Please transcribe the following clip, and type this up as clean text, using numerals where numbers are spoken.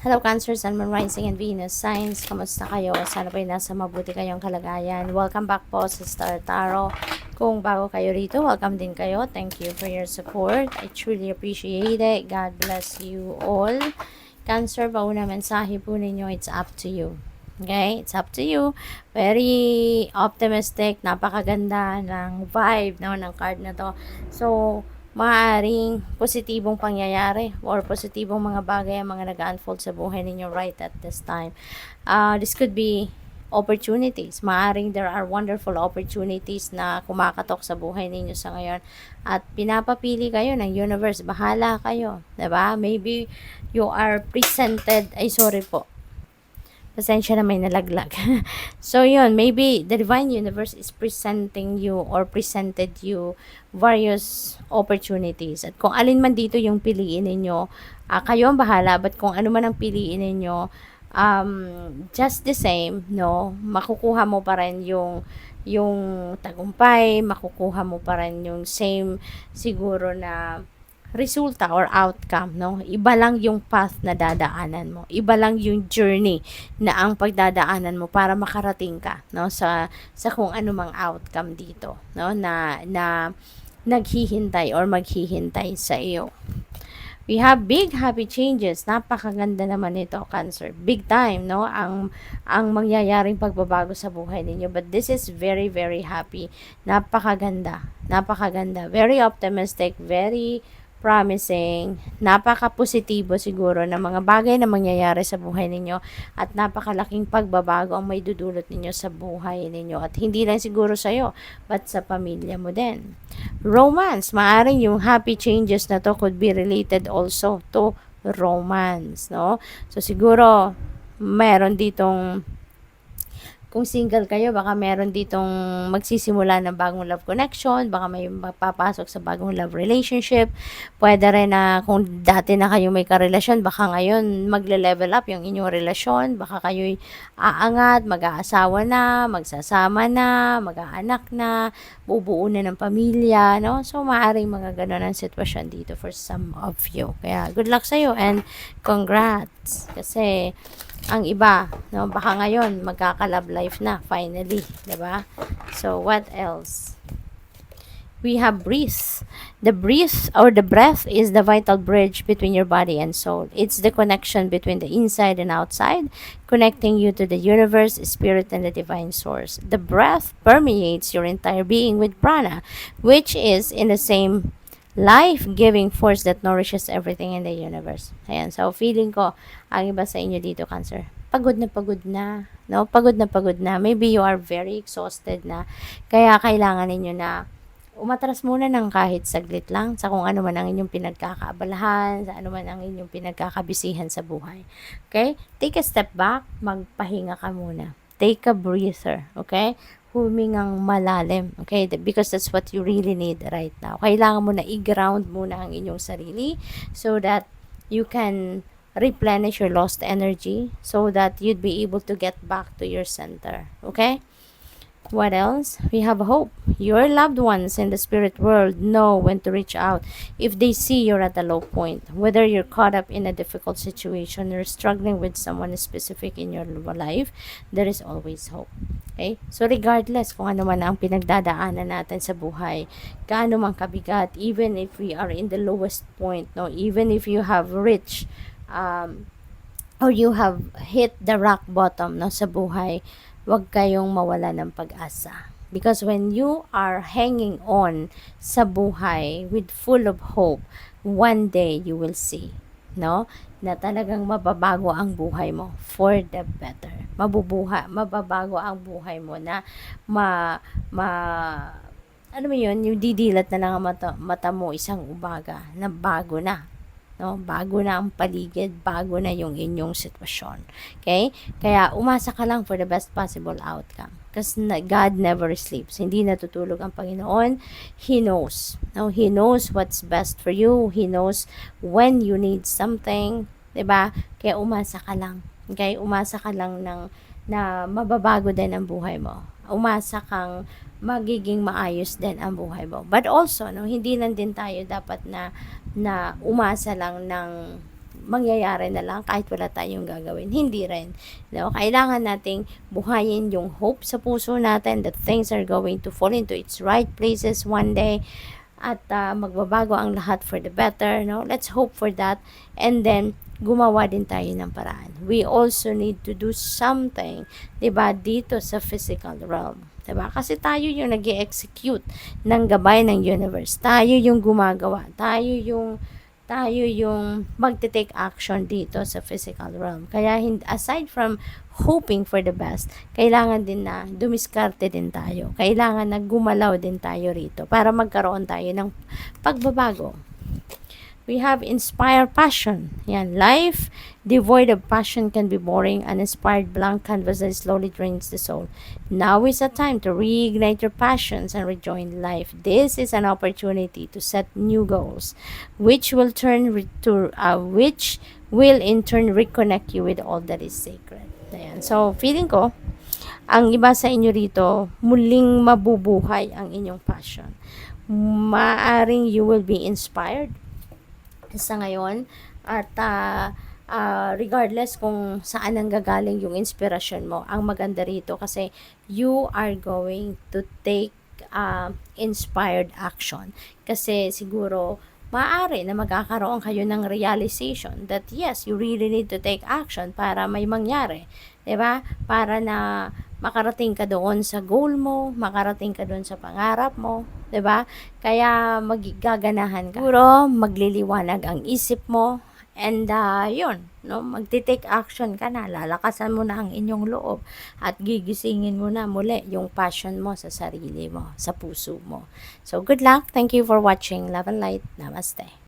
Hello Cancer, Sun, Moon, Rising, and Venus signs. Kamusta kayo? Sana po nasa mabuti kayong kalagayan. Welcome back po sa Star Tarot. Kung bago kayo rito, welcome din kayo. Thank you for your support. I truly appreciate it. God bless you all. Cancer, pauna mensahe po ninyo, it's up to you. Okay? It's up to you. Very optimistic, napakaganda ng vibe no, ng card na to. So, maaaring positibong pangyayari or positibong mga bagay ang mga nag-unfold sa buhay ninyo right at this time. This could be opportunities. Maaaring there are wonderful opportunities na kumakatok sa buhay ninyo sa ngayon at pinapapili kayo ng universe. Bahala kayo. Diba? Maybe you are presented, sorry po, pasensya na may nalaglag. So yun, maybe the divine universe is presenting you or presented you various opportunities. At kung alin man dito yung piliin ninyo, kayo ang bahala. But kung ano man ang piliin ninyo, just the same, no, makukuha mo pa rin yung tagumpay, makukuha mo pa rin yung same siguro na resulta or outcome, no? Iba lang yung path na dadaanan mo. Iba lang yung journey na ang pagdadaanan mo para makarating ka, no? Sa kung anumang outcome dito, no? Na naghihintay or maghihintay sa iyo. We have big happy changes. Napakaganda naman ito, Cancer. Big time, no? Ang mangyayaring pagbabago sa buhay ninyo. But this is very, very happy. Napakaganda. Napakaganda. Very optimistic. Very promising, napaka-positibo siguro ng mga bagay na mangyayari sa buhay ninyo at napakalaking pagbabago ang may dudulot ninyo sa buhay ninyo at hindi lang siguro sa iyo but sa pamilya mo din. Romance, maaring yung happy changes na to could be related also to romance, no? So siguro meron ditong, kung single kayo, baka meron ditong magsisimula ng bagong love connection, baka may magpapasok sa bagong love relationship. Pwede rin na kung dati na kayo may karelasyon, baka ngayon magle-level up yung inyong relasyon, baka kayo'y aangat, mag-aasawa na, magsasama na, mag-aanak na, bubuo na ng pamilya, no? So, maaaring mga ganun ang sitwasyon dito for some of you. Kaya, good luck sa'yo and congrats. Kasi, ang iba, no, baka ngayon magkaka-love life na finally, 'di ba? So what else? We have breath. The breath or the breath is the vital bridge between your body and soul. It's the connection between the inside and outside, connecting you to the universe, spirit, and the divine source. The breath permeates your entire being with prana, which is in the same life-giving force that nourishes everything in the universe. Ayan, so feeling ko, ang iba sa inyo dito, Cancer, pagod na, no? Pagod na. Maybe you are very exhausted na, kaya kailangan ninyo na umatras muna ng kahit saglit lang sa kung ano man ang inyong pinagkakaabalahan, sa ano man ang inyong pinagkakabisihan sa buhay. Okay? Take a step back, magpahinga ka muna. Take a breather, okay? Humingang malalim, okay? Because that's what you really need right now. Kailangan mo na i-ground muna ang inyong sarili so that you can replenish your lost energy so that you'd be able to get back to your center, okay? What else? We have hope. Your loved ones in the spirit world know when to reach out if they see you're at a low point. Whether you're caught up in a difficult situation or struggling with someone specific in your life, there is always hope. Okay? So regardless kung ano man ang pinagdadaanan natin sa buhay, gaano man kabigat, even if we are in the lowest point, no, even if you have reached or you have hit the rock bottom, no, sa buhay, huwag kayong mawala ng pag-asa. Because when you are hanging on sa buhay with full of hope, one day you will see, no, na talagang mababago ang buhay mo for the better. Mababago ang buhay mo na ano mo yun, yung didilat na lang ang mata mo isang umaga na bago na, no? Bago na ang paligid, bago na yung inyong sitwasyon. Okay? Kaya umasa ka lang for the best possible outcome. Kasi God never sleeps. Hindi natutulog ang Panginoon. He knows. No? He knows what's best for you. He knows when you need something. 'Di ba? Kaya umasa ka lang. Okay? Umasa ka lang na mababago din ang buhay mo. Umasa kang magiging maayos din ang buhay mo. But also, no, hindi lang din tayo dapat na umasa lang ng mangyayari na lang kahit wala tayong gagawin. Hindi rin. No? Kailangan nating buhayin yung hope sa puso natin that things are going to fall into its right places one day at magbabago ang lahat for the better. No? Let's hope for that. And then, gumawa din tayo ng paraan. We also need to do something, 'di ba, dito sa physical realm. 'Di ba? Kasi tayo yung nag-execute ng gabay ng universe. Tayo yung gumagawa. Tayo yung magte-take action dito sa physical realm. Kaya aside from hoping for the best, kailangan din na dumiskarte din tayo. Kailangan na gumalaw din tayo rito para magkaroon tayo ng pagbabago. We have inspired passion. Yan, life devoid of passion can be boring. Uninspired blank canvas that slowly drains the soul. Now is the time to reignite your passions and rejoin life. This is an opportunity to set new goals, which will in turn reconnect you with all that is sacred. Ayan. So, feeling ko, ang iba sa inyo rito, muling mabubuhay ang inyong passion. Maaring you will be inspired sa ngayon at regardless kung saan ang gagaling yung inspirasyon mo, ang maganda rito kasi you are going to take inspired action. Kasi siguro maaari na magkakaroon kayo ng realization that yes, you really need to take action para may mangyari. 'Di ba? Para na makarating ka doon sa goal mo, makarating ka doon sa pangarap mo, 'di ba? Kaya magigaganahan ka. Siguro magliliwanag ang isip mo and yun, no, magte-take action ka na, lalakasan mo na ang inyong loob at gigisingin mo na muli yung passion mo sa sarili mo, sa puso mo. So good luck. Thank you for watching. Love and light. Namaste.